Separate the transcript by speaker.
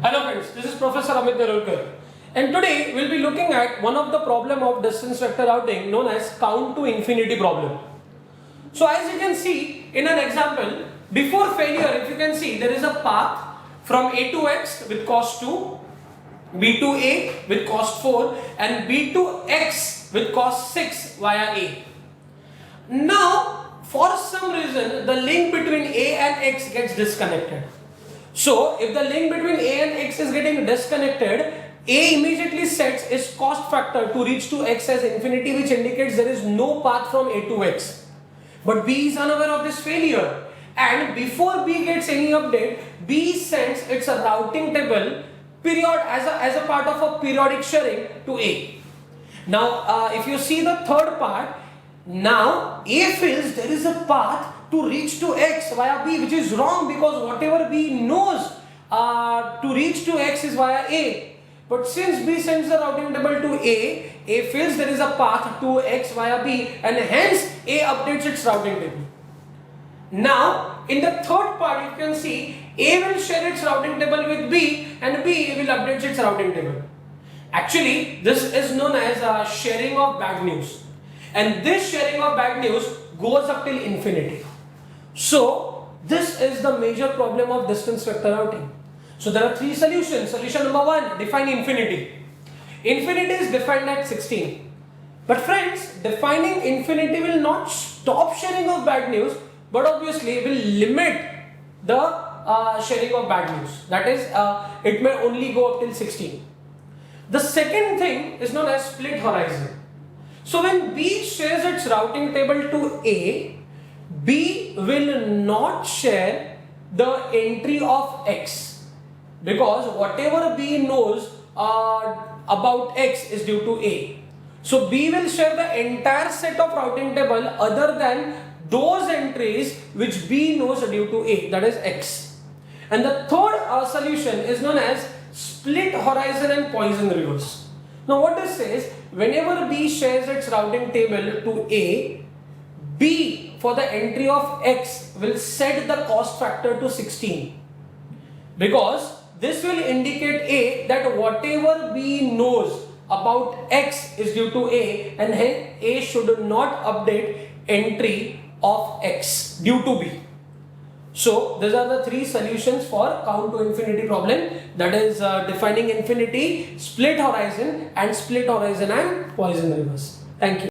Speaker 1: Hello friends, this is Professor Amit Nerurkar, and today we'll be looking at one of the problem of distance vector routing known as count to infinity problem. So as you can see in an example, before failure, if you can see, there is a path from a to x with cost 2, b to a with cost 4 and b to x with cost 6 via a. Now for some reason the link between a and x gets disconnected. So if the link between a and x is getting disconnected, a immediately sets its cost factor to reach to x as infinity, which indicates there is no path from a to x. But b is unaware of this failure, and before b gets any update, b sends its routing table period as a part of a periodic sharing to a. Now if you see the third part, now a feels there is a path to reach to x via b, which is wrong because whatever b knows to reach to x is via a. But since b sends the routing table to a feels there is a path to x via b, and hence a updates its routing table. Now in the third part you can see a will share its routing table with b and b will update its routing table. Actually this is known as sharing of bad news, and this sharing of bad news goes up till infinity. So this is the major problem of distance vector routing. So there are three solutions. Solution number 1, define infinity. Infinity is defined at 16. But friends, defining infinity will not stop sharing of bad news, but obviously will limit the sharing of bad news. That is, it may only go up till 16. The second thing is known as split horizon. So when B shares its routing table to A, B will not share the entry of X, because whatever B knows about X is due to A. So B will share the entire set of routing table other than those entries which B knows are due to A, that is X. And the third solution is known as split horizon and Poisson reverse. Now what this says, whenever B shares its routing table to A, B for the entry of X will set the cost factor to 16, because this will indicate A that whatever B knows about X is due to A, and hence A should not update entry of X due to B. So these are the three solutions for count to infinity problem, that is defining infinity, split horizon and Poisson reverse. Thank you.